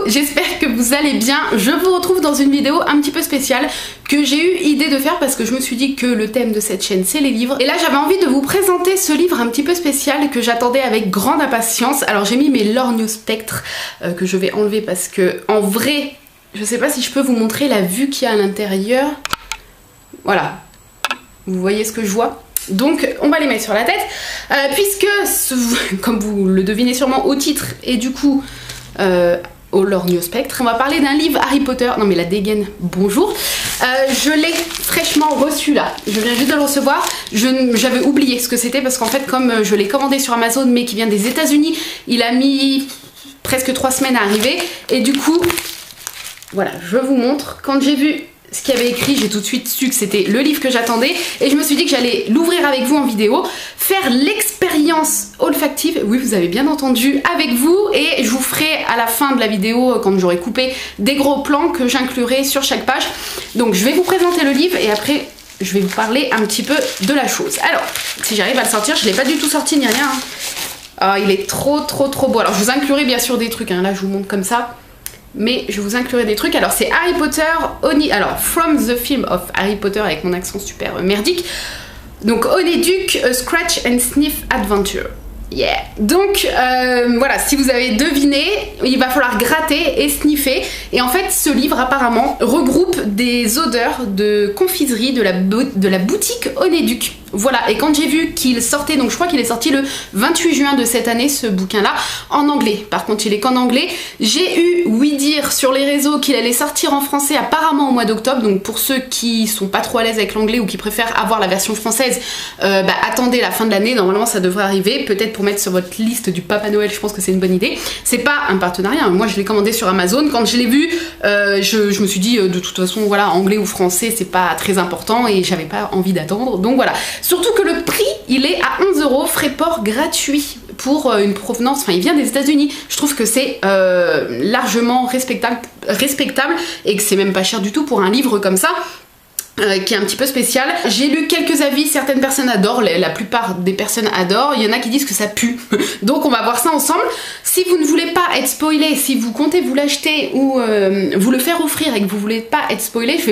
j'espère que vous allez bien. Je vous retrouve dans une vidéo un petit peu spéciale que j'ai eu idée de faire parce que je me suis dit que le thème de cette chaîne c'est les livres. Et là j'avais envie de vous présenter ce livre un petit peu spécial que j'attendais avec grande impatience. Alors j'ai mis mes lorgnes au spectre que je vais enlever parce que en vrai, je sais pas si je peux vous montrer la vue qu'il y a à l'intérieur. Voilà, vous voyez ce que je vois? Donc on va les mettre sur la tête puisque, comme vous le devinez sûrement au titre et du coup au lorgnes au spectre, on va parler d'un livre Harry Potter. Non mais la dégaine, bonjour. Je l'ai fraîchement reçu là, je viens juste de le recevoir. J'avais oublié ce que c'était parce qu'en fait comme je l'ai commandé sur Amazon mais qui vient des États-Unis, il a mis presque 3 semaines à arriver et du coup voilà, je vous montre. Quand j'ai vu ce qu'il y avait écrit, j'ai tout de suite su que c'était le livre que j'attendais et je me suis dit que j'allais l'ouvrir avec vous en vidéo, faire l'expérience olfactive, oui vous avez bien entendu, avec vous, et je vous ferai à la fin de la vidéo, quand j'aurai coupé, des gros plans que j'inclurai sur chaque page. Donc je vais vous présenter le livre et après je vais vous parler un petit peu de la chose. Alors, si j'arrive à le sortir, je ne l'ai pas du tout sorti ni rien. Hein. Oh, il est trop beau. Alors je vous inclurai bien sûr des trucs, hein. Là je vous montre comme ça. Mais je vous inclurai des trucs. Alors c'est Harry Potter, alors From the Film of Harry Potter avec mon accent super merdique. Donc Honeydukes, A Scratch and Sniff Adventure. Yeah. Donc voilà, si vous avez deviné, il va falloir gratter et sniffer. Et en fait ce livre apparemment regroupe des odeurs de confiserie de la boutique Honeydukes. Voilà, et quand j'ai vu qu'il sortait, donc je crois qu'il est sorti le 28 juin de cette année, ce bouquin-là, en anglais. Par contre, il est qu'en anglais. J'ai eu oui dire sur les réseaux qu'il allait sortir en français apparemment au mois d'octobre. Donc pour ceux qui sont pas trop à l'aise avec l'anglais ou qui préfèrent avoir la version française, attendez la fin de l'année, normalement ça devrait arriver. Peut-être pour mettre sur votre liste du Papa Noël, je pense que c'est une bonne idée. C'est pas un partenariat, moi je l'ai commandé sur Amazon. Quand je l'ai vu, je me suis dit de toute façon, voilà, anglais ou français, c'est pas très important et j'avais pas envie d'attendre. Donc voilà. Surtout que le prix, il est à 11 €, frais port gratuit pour une provenance, enfin il vient des États-Unis. Je trouve que c'est largement respectable et que c'est même pas cher du tout pour un livre comme ça. Qui est un petit peu spécial. J'ai lu quelques avis, certaines personnes adorent, la plupart des personnes adorent, il y en a qui disent que ça pue. Donc on va voir ça ensemble. Si vous ne voulez pas être spoilé, si vous comptez vous l'acheter ou vous le faire offrir et que vous voulez pas être spoilé, je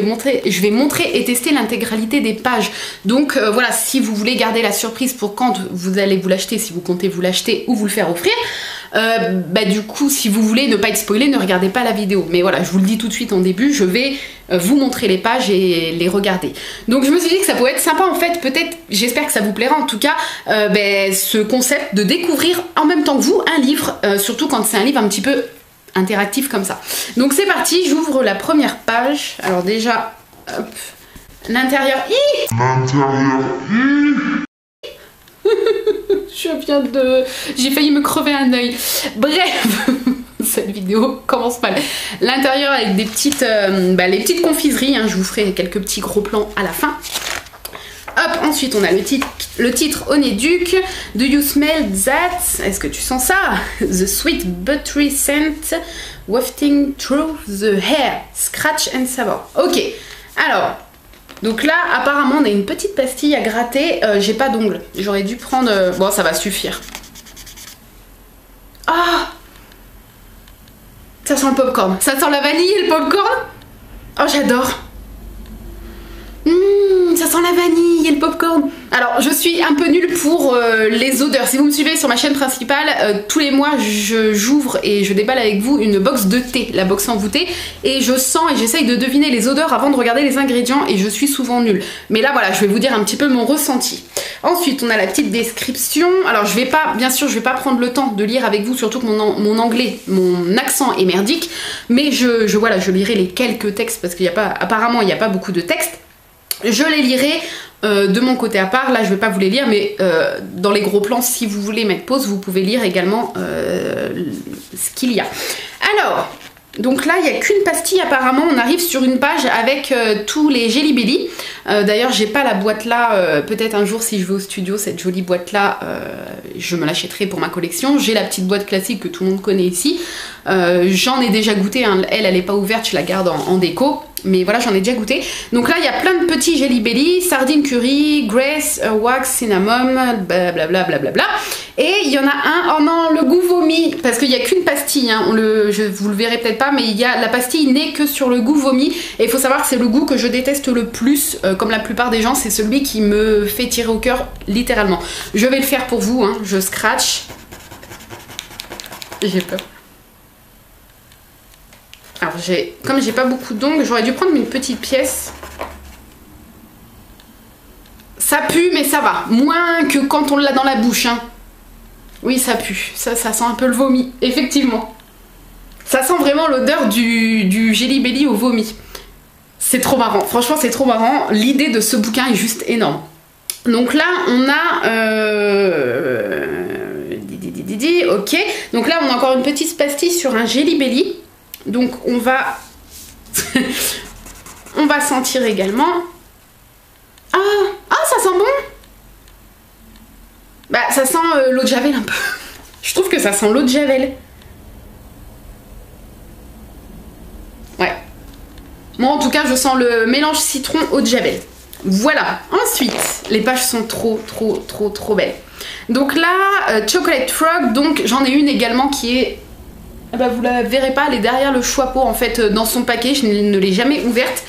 vais montrer et tester l'intégralité des pages. Donc voilà, si vous voulez garder la surprise pour quand vous allez vous l'acheter, si vous comptez vous l'acheter ou vous le faire offrir, du coup si vous voulez ne pas être spoilé, ne regardez pas la vidéo. Mais voilà, je vous le dis tout de suite en début, je vais vous montrer les pages et les regarder. Donc je me suis dit que ça pouvait être sympa en fait, peut-être, j'espère que ça vous plaira en tout cas, ce concept de découvrir en même temps que vous un livre, surtout quand c'est un livre un petit peu interactif comme ça. Donc c'est parti, j'ouvre la première page. Alors déjà, hop, l'intérieur. J'ai failli me crever un œil. Bref, cette vidéo commence mal. L'intérieur avec des petites, les petites confiseries, hein, je vous ferai quelques petits gros plans à la fin. Hop, ensuite on a le titre Honeydukes. Do you smell that? Est-ce que tu sens ça? The sweet buttery scent wafting through the hair. Scratch and savor. Ok, alors... Donc là, apparemment, on a une petite pastille à gratter. J'ai pas d'ongles. J'aurais dû prendre... Bon, ça va suffire. Ah! Ça sent le popcorn. Ça sent la vanille et le popcorn. Oh, j'adore. Ça sent la vanille et le popcorn. Alors, je suis un peu nulle pour les odeurs. Si vous me suivez sur ma chaîne principale, tous les mois, j'ouvre et je déballe avec vous une box de thé, la box envoûtée, et je sens et j'essaye de deviner les odeurs avant de regarder les ingrédients et je suis souvent nulle. Mais là, voilà, je vais vous dire un petit peu mon ressenti. Ensuite, on a la petite description. Alors, je vais pas, bien sûr, je vais pas prendre le temps de lire avec vous, surtout que mon anglais, mon accent est merdique, mais voilà, je lirai les quelques textes parce apparemment, il n'y a pas beaucoup de textes. Je les lirai de mon côté à part, là je vais pas vous les lire, mais dans les gros plans, si vous voulez mettre pause, vous pouvez lire également ce qu'il y a. Alors, donc là il n'y a qu'une pastille apparemment, on arrive sur une page avec tous les Jelly Belly. D'ailleurs j'ai pas la boîte là, peut-être un jour si je vais au studio, cette jolie boîte là, je me l'achèterai pour ma collection. J'ai la petite boîte classique que tout le monde connaît ici. J'en ai déjà goûté, hein. Elle est pas ouverte, je la garde en déco. Mais voilà, j'en ai déjà goûté. Donc là, il y a plein de petits Jelly Belly, sardine curry, grace, wax, cinnamon, blablabla, blablabla. Et il y en a un, oh non, le goût vomi, parce qu'il n'y a qu'une pastille, hein. Vous le verrez peut-être pas, mais la pastille n'est que sur le goût vomi. Et il faut savoir que c'est le goût que je déteste le plus, comme la plupart des gens, c'est celui qui me fait tirer au cœur, littéralement. Je vais le faire pour vous, hein. Je scratch. J'ai peur. Alors comme j'ai pas beaucoup d'ongles, j'aurais dû prendre une petite pièce. Ça pue mais ça va, moins que quand on l'a dans la bouche, hein. Oui ça pue, ça sent un peu le vomi, effectivement. Ça sent vraiment l'odeur du Jelly Belly au vomi. C'est trop marrant, franchement c'est trop marrant, l'idée de ce bouquin est juste énorme. Donc là on a... ok, donc là on a encore une petite pastille sur un Jelly Belly. Donc on va on va sentir également. Ah ça sent bon. Bah ça sent l'eau de javel un peu. Je trouve que ça sent l'eau de javel. Ouais. Moi en tout cas je sens le mélange citron eau de javel. Voilà. Ensuite les pages sont trop belles. Donc là Chocolate Frog, donc j'en ai une également qui est... Ah bah vous la verrez pas, elle est derrière le chapeau en fait dans son paquet, je ne l'ai jamais ouverte.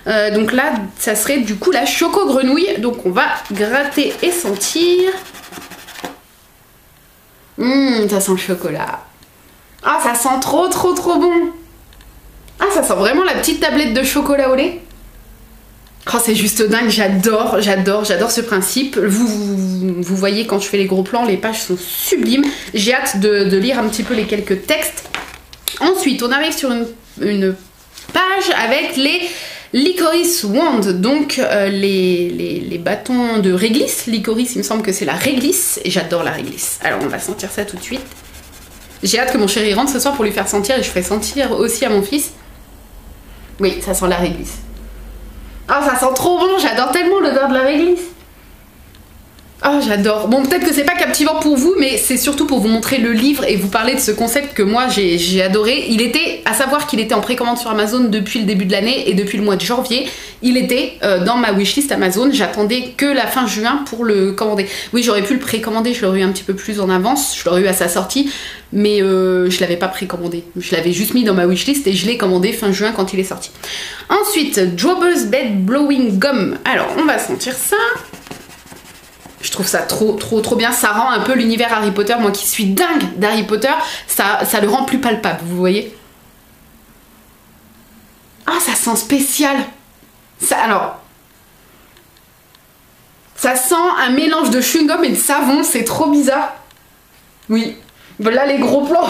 Donc là ça serait du coup la Choco Grenouille, donc on va gratter et sentir. Ça sent le chocolat. Ah ça sent trop bon. Ah ça sent vraiment la petite tablette de chocolat au lait. Oh c'est juste dingue, j'adore ce principe. Vous voyez quand je fais les gros plans, les pages sont sublimes. J'ai hâte de lire un petit peu les quelques textes. Ensuite on arrive sur une page avec les Licorice Wand, donc les bâtons de réglisse. Licorice, il me semble que c'est la réglisse, et j'adore la réglisse. Alors on va sentir ça tout de suite. J'ai hâte que mon chéri rentre ce soir pour lui faire sentir, et je ferai sentir aussi à mon fils. Oui, ça sent la réglisse. Ah, ça sent trop bon, j'adore tellement l'odeur de la réglisse. Ah, j'adore. Bon, peut-être que c'est pas captivant pour vous, mais c'est surtout pour vous montrer le livre et vous parler de ce concept que moi j'ai adoré. Il était, à savoir qu'il était en précommande sur Amazon depuis le début de l'année et depuis le mois de janvier, il était dans ma wishlist Amazon. J'attendais que la fin juin pour le commander. Oui, j'aurais pu le précommander, je l'aurais eu un petit peu plus en avance, je l'aurais eu à sa sortie, mais je l'avais pas précommandé. Je l'avais juste mis dans ma wishlist et je l'ai commandé fin juin quand il est sorti. Ensuite, Drober's Bed Blowing Gum. Alors, on va sentir ça. Je trouve ça trop bien, ça rend un peu l'univers Harry Potter, moi qui suis dingue d'Harry Potter, ça le rend plus palpable, vous voyez. Ah, ça sent spécial. Alors, ça sent un mélange de chewing-gum et de savon, c'est trop bizarre. Oui, voilà les gros plans.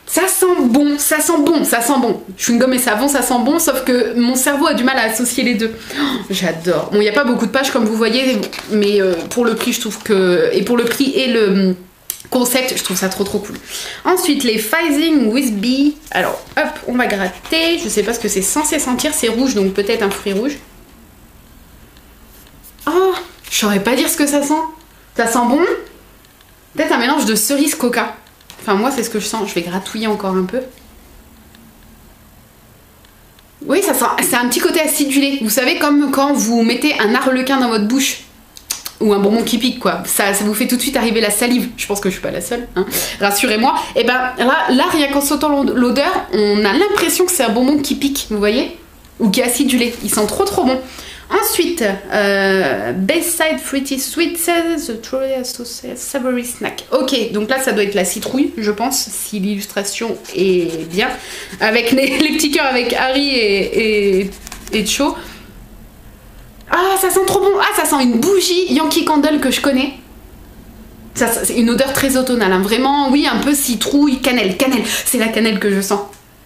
Ça sent bon, ça sent bon, ça sent bon. Chewing-gum et savon, ça sent bon, sauf que mon cerveau a du mal à associer les deux. Oh, j'adore. Bon, il n'y a pas beaucoup de pages comme vous voyez, mais pour le prix, je trouve que... Et pour le prix et le concept, je trouve ça trop cool. Ensuite, les Fizzing with Bee. Alors, hop, on va gratter. Je sais pas ce que c'est censé sentir, c'est rouge, donc peut-être un fruit rouge. Oh, je saurais pas dire ce que ça sent. Ça sent bon. Peut-être un mélange de cerise coca. Enfin moi c'est ce que je sens, je vais gratouiller encore un peu. Oui ça sent, c'est un petit côté acidulé. Vous savez comme quand vous mettez un arlequin dans votre bouche. Ou un bonbon qui pique quoi. Ça vous fait tout de suite arriver la salive. Je pense que je suis pas la seule, hein. Rassurez-moi. Et ben là rien qu'en sentant l'odeur, on a l'impression que c'est un bonbon qui pique, vous voyez. Ou qui est acidulé. Il sent trop bon. Ensuite, Bayside Fruity Sweet The Truly Associated Savory Snack. Ok, donc là ça doit être la citrouille, je pense, si l'illustration est bien. Avec les petits cœurs avec Harry et Cho. Ah, ça sent trop bon. Ah, ça sent une bougie Yankee Candle que je connais. C'est une odeur très automnale, hein. Vraiment, oui, un peu citrouille, cannelle. C'est la cannelle que je sens.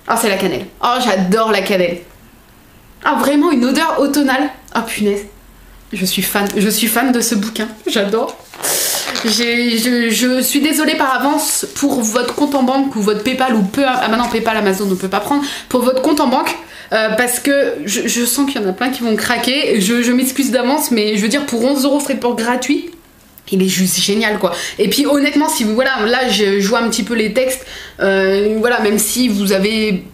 Ah, c'est la cannelle. Oh, j'adore la cannelle. Ah, vraiment une odeur automnale. Oh punaise. Je suis fan de ce bouquin, j'adore. Je suis désolée par avance pour votre compte en banque ou votre PayPal ou peu... Ah bah non, PayPal, Amazon ne peut pas prendre. Pour votre compte en banque, parce que je sens qu'il y en a plein qui vont craquer. Je m'excuse d'avance, mais je veux dire, pour 11 € frais de port gratuit, il est juste génial quoi. Et puis honnêtement, si vous... Voilà, là je vois un petit peu les textes. Voilà, même si vous avez...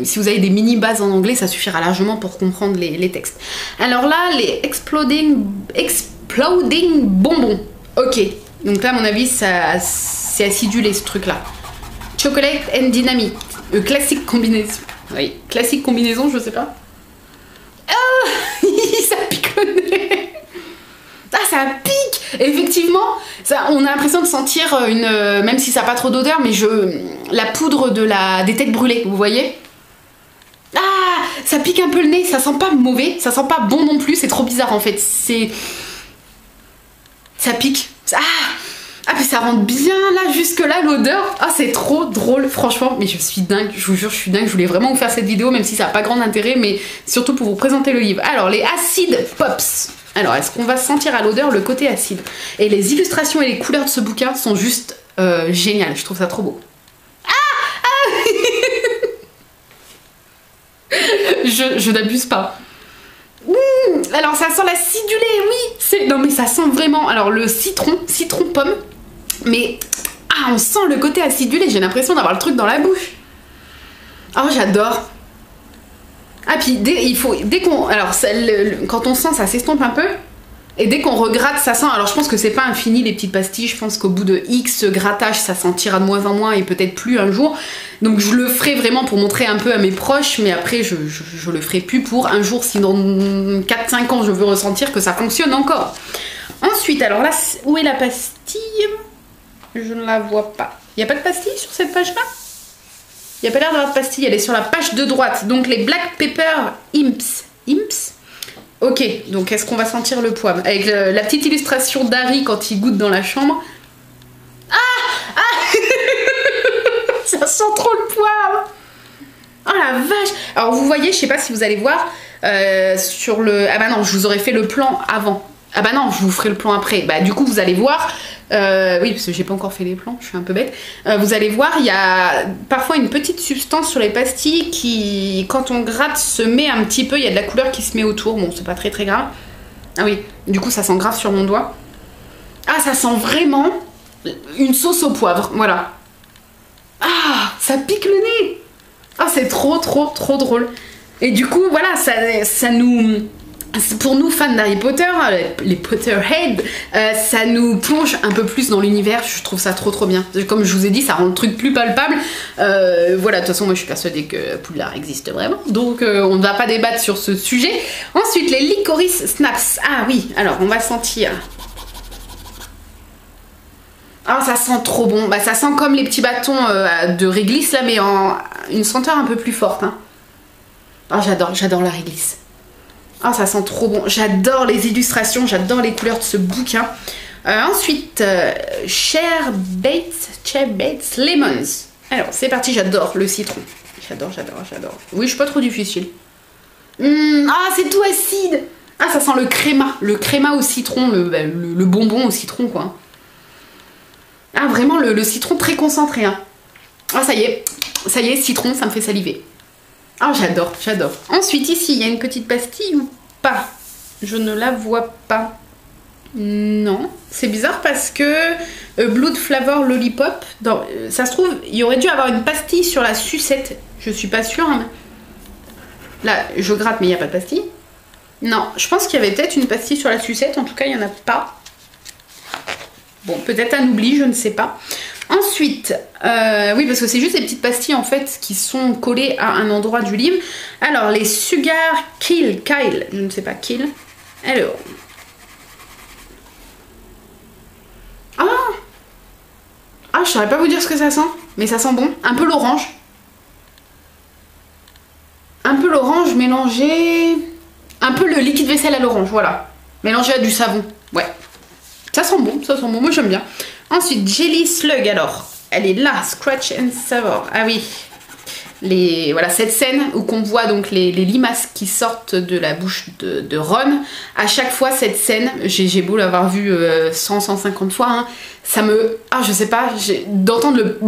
si vous avez des mini bases en anglais, ça suffira largement pour comprendre les textes. Alors là, les exploding bonbons. Ok, donc là à mon avis c'est acidulé ce truc là. Chocolate and dynamite. Classique combinaison. Oui, classique combinaison, je sais pas. Ah, ça pique le nez. Ah, ça pique. Effectivement, on a l'impression de sentir une... même si ça n'a pas trop d'odeur, mais la poudre des têtes brûlées, vous voyez? Ah, ça pique un peu le nez, ça sent pas mauvais, ça sent pas bon non plus, c'est trop bizarre en fait. Ça pique. Ah, mais ça rentre bien là, jusque là, l'odeur. Ah, c'est trop drôle, franchement. Mais je suis dingue, je vous jure, je suis dingue. Je voulais vraiment vous faire cette vidéo, même si ça n'a pas grand intérêt, mais surtout pour vous présenter le livre. Alors, les Acid Pops. Alors, est-ce qu'on va sentir à l'odeur le côté acide? Et les illustrations et les couleurs de ce bouquin sont juste géniales. Je trouve ça trop beau. Je n'abuse pas. Alors ça sent l'acidulé, oui. Non mais ça sent vraiment. Alors le citron pomme. Mais on sent le côté acidulé. J'ai l'impression d'avoir le truc dans la bouche. Oh, j'adore. Ah puis quand on sent, ça s'estompe un peu. Et dès qu'on regratte, ça sent. Alors je pense que c'est pas infini les petites pastilles. Je pense qu'au bout de X grattage, ça sentira de moins en moins et peut-être plus un jour. Donc je le ferai vraiment pour montrer un peu à mes proches, mais après je le ferai plus pour un jour, si dans 4-5 ans je veux ressentir que ça fonctionne encore. Ensuite, alors là, où est la pastille? Je ne la vois pas. Il n'y a pas de pastille sur cette page-là? Il n'y a pas l'air d'avoir de pastille, elle est sur la page de droite. Donc les Black Pepper Imps. Ok, donc est-ce qu'on va sentir le poivre? Avec la petite illustration d'Harry quand il goûte dans la chambre. Ça sent trop le poivre. Oh la vache. Alors vous voyez, je sais pas si vous allez voir sur le... Ah bah non, je vous aurais fait le plan avant. Ah bah non, je vous ferai le plan après. Bah du coup vous allez voir... oui, parce que j'ai pas encore fait les plans, je suis un peu bête. Vous allez voir, il y a parfois une petite substance sur les pastilles qui, quand on gratte, se met un petit peu. Il y a de la couleur qui se met autour. Bon, c'est pas très grave. Ah oui, du coup ça sent grave sur mon doigt. Ah, ça sent vraiment une sauce au poivre, voilà. Ah, ça pique le nez. Ah, c'est trop drôle. Et du coup, voilà, ça nous... Pour nous fans d'Harry Potter, les Potterheads, ça nous plonge un peu plus dans l'univers. Je trouve ça trop bien. Comme je vous ai dit, ça rend le truc plus palpable. Voilà, de toute façon, moi je suis persuadée que Poudlard existe vraiment. Donc on ne va pas débattre sur ce sujet. Ensuite, les Licorice Snaps. Ah oui, alors on va sentir... Ah, ça sent trop bon. Bah, ça sent comme les petits bâtons de réglisse là, mais en une senteur un peu plus forte. Hein. Ah, j'adore la réglisse. Ah, ça sent trop bon. J'adore les illustrations, j'adore les couleurs de ce bouquin. Ensuite, Cher Bates Lemons. Alors, c'est parti, j'adore le citron. J'adore. Oui, je suis pas trop difficile. Ah, c'est tout acide. Ah, ça sent le créma au citron, le bonbon au citron, quoi. Ah, vraiment, le citron très concentré. Hein. Ah, ça y est, citron, ça me fait saliver. Ah, j'adore. Ensuite, ici, il y a une petite pastille ou pas? Je ne la vois pas. Non. C'est bizarre parce que Blood Flavor Lollipop, ça se trouve, il y aurait dû avoir une pastille sur la sucette. Je suis pas sûre. Hein. Là, je gratte, mais il n'y a pas de pastille. Non, je pense qu'il y avait peut-être une pastille sur la sucette. En tout cas, il n'y en a pas. Bon, peut-être un oubli, je ne sais pas. Ensuite, oui, parce que c'est juste des petites pastilles en fait qui sont collées à un endroit du livre. Alors, les Sugar Kyle, je ne sais pas, Kill. Alors. Ah, je saurais pas vous dire ce que ça sent, mais ça sent bon. Un peu l'orange. Un peu l'orange mélangé... Un peu le liquide vaisselle à l'orange, voilà. Mélangé à du savon, ouais. Ça sent bon, moi j'aime bien. Ensuite, Jelly Slug, alors, elle est là, Scratch and Savor. Ah oui, voilà, cette scène où qu'on voit donc les limaces qui sortent de la bouche de Ron. À chaque fois cette scène, j'ai beau l'avoir vue 150 fois, hein, ça me... Ah je sais pas, d'entendre le...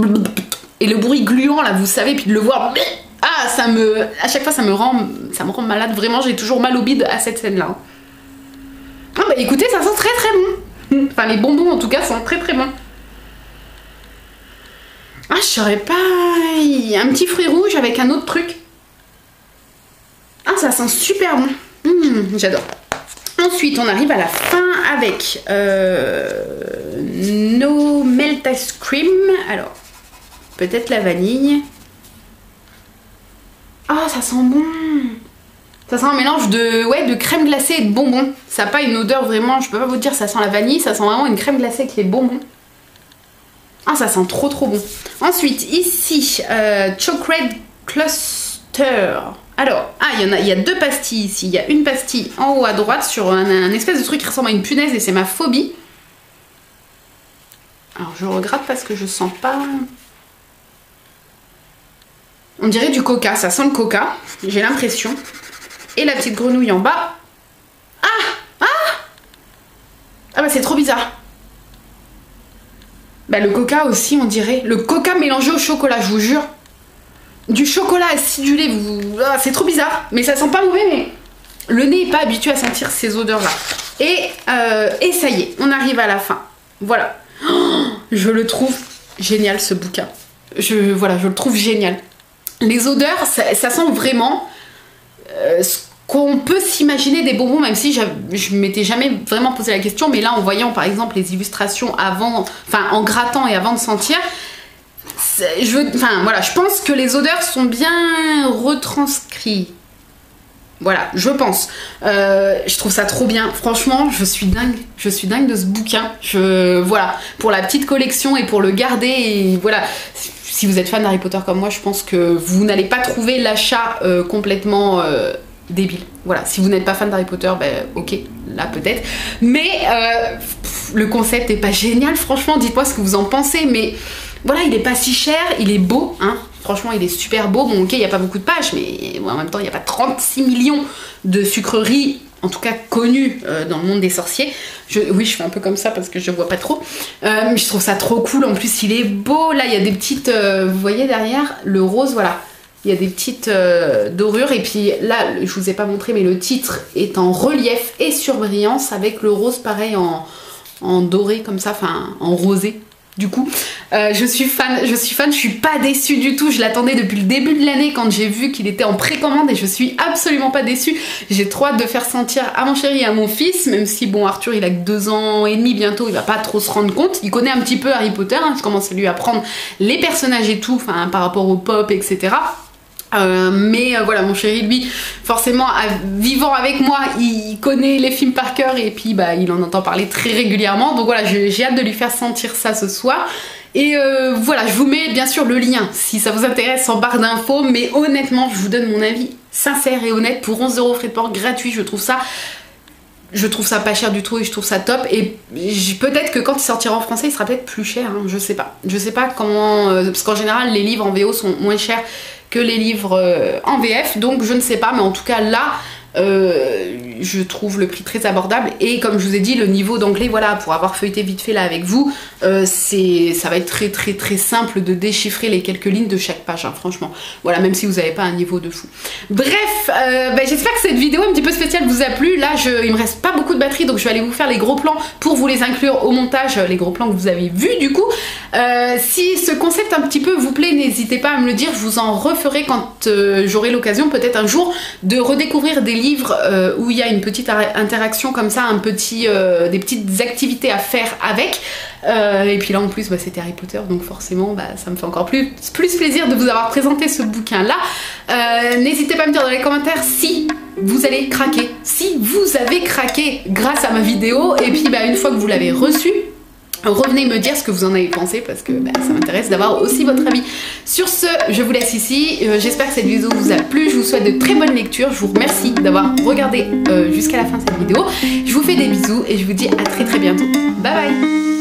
Et le bruit gluant là, vous savez, puis de le voir... Ah, à chaque fois ça me rend malade, vraiment, j'ai toujours mal au bide à cette scène là. Ah bah écoutez, ça sent très très bon. Enfin les bonbons en tout cas sont très très bons. Ah je saurais pas, il y a un petit fruit rouge avec un autre truc. Ah ça sent super bon. J'adore. Ensuite on arrive à la fin avec No Melt Ice Cream. Alors peut-être la vanille. Ah ça sent bon. Ça sent un mélange de crème glacée et de bonbons. Ça n'a pas une odeur vraiment, je peux pas vous dire, ça sent la vanille, ça sent vraiment une crème glacée avec les bonbons. Ah ça sent trop trop bon. Ensuite ici, Chocolate Cluster. Alors, il y a deux pastilles ici. Il y a une pastille en haut à droite sur un espèce de truc qui ressemble à une punaise et c'est ma phobie. Alors je regrette parce que je sens pas... On dirait du coca, ça sent le coca, j'ai l'impression. Et la petite grenouille en bas. Ah bah c'est trop bizarre. Bah le coca aussi on dirait. Le coca mélangé au chocolat, je vous jure. Du chocolat acidulé, c'est trop bizarre. Mais ça sent pas mauvais, mais le nez est pas habitué à sentir ces odeurs là. Et ça y est, on arrive à la fin. Voilà. Oh, je le trouve génial ce bouquin. Voilà, je le trouve génial. Les odeurs, ça sent vraiment ce qu'on peut s'imaginer des bonbons, même si je m'étais jamais vraiment posé la question, mais là en voyant par exemple les illustrations avant, enfin en grattant et avant de sentir, voilà, je pense que les odeurs sont bien retranscrites. Voilà, je pense. Je trouve ça trop bien. Franchement, je suis dingue de ce bouquin. Voilà, pour la petite collection et pour le garder, et voilà. Si vous êtes fan d'Harry Potter comme moi, je pense que vous n'allez pas trouver l'achat complètement débile. Voilà, si vous n'êtes pas fan d'Harry Potter, ben ok, là peut-être. Mais le concept est pas génial, franchement, dites-moi ce que vous en pensez. Mais voilà, il est pas si cher, il est beau, hein. Franchement, il est super beau. Bon, ok, il n'y a pas beaucoup de pages, mais en même temps, il n'y a pas 36 millions de sucreries, en tout cas connues dans le monde des sorciers. Oui, je fais un peu comme ça parce que je vois pas trop. Je trouve ça trop cool. En plus, il est beau. Là, il y a des petites... vous voyez derrière, le rose, voilà. Il y a des petites dorures. Et puis là, je vous ai pas montré, mais le titre est en relief et surbrillance avec le rose, pareil, en doré comme ça, enfin, en rosé. Du coup, je suis fan, je suis pas déçue du tout, je l'attendais depuis le début de l'année quand j'ai vu qu'il était en précommande et je suis absolument pas déçue. J'ai trop hâte de faire sentir à mon chéri et à mon fils, même si bon Arthur il a que 2 ans et demi bientôt, il va pas trop se rendre compte, il connaît un petit peu Harry Potter, hein, je commence à lui apprendre les personnages et tout, enfin par rapport au pop etc. Mais voilà, mon chéri lui forcément vivant avec moi il connaît les films par cœur et puis bah il en entend parler très régulièrement, donc voilà, j'ai hâte de lui faire sentir ça ce soir. Et voilà, je vous mets bien sûr le lien si ça vous intéresse en barre d'infos, mais honnêtement je vous donne mon avis sincère et honnête pour 11 € frais de port gratuit. Je trouve ça pas cher du tout et je trouve ça top. Et peut-être que quand il sortira en français il sera peut-être plus cher, hein, je sais pas comment, parce qu'en général les livres en VO sont moins chers que les livres en VF, donc je ne sais pas, mais en tout cas là je trouve le prix très abordable et comme je vous ai dit le niveau d'anglais, voilà, pour avoir feuilleté vite fait là avec vous, ça va être très simple de déchiffrer les quelques lignes de chaque page, hein, franchement, voilà, même si vous n'avez pas un niveau de fou. Bref, j'espère que cette vidéo un petit peu spéciale vous a plu. Là il me reste pas beaucoup de batterie, donc je vais aller vous faire les gros plans pour vous les inclure au montage, les gros plans que vous avez vus du coup. Si ce concept un petit peu vous plaît, n'hésitez pas à me le dire, je vous en referai quand j'aurai l'occasion peut-être un jour de redécouvrir des livres où il y a une petite interaction comme ça, des petites activités à faire avec. Et puis là en plus c'était Harry Potter, donc forcément ça me fait encore plus plaisir de vous avoir présenté ce bouquin là. N'hésitez pas à me dire dans les commentaires si vous allez craquer, si vous avez craqué grâce à ma vidéo, et puis une fois que vous l'avez reçu, revenez me dire ce que vous en avez pensé parce que ça m'intéresse d'avoir aussi votre avis. Sur ce, je vous laisse ici. J'espère que cette vidéo vous a plu. Je vous souhaite de très bonnes lectures. Je vous remercie d'avoir regardé jusqu'à la fin de cette vidéo. Je vous fais des bisous et je vous dis à très bientôt. Bye bye.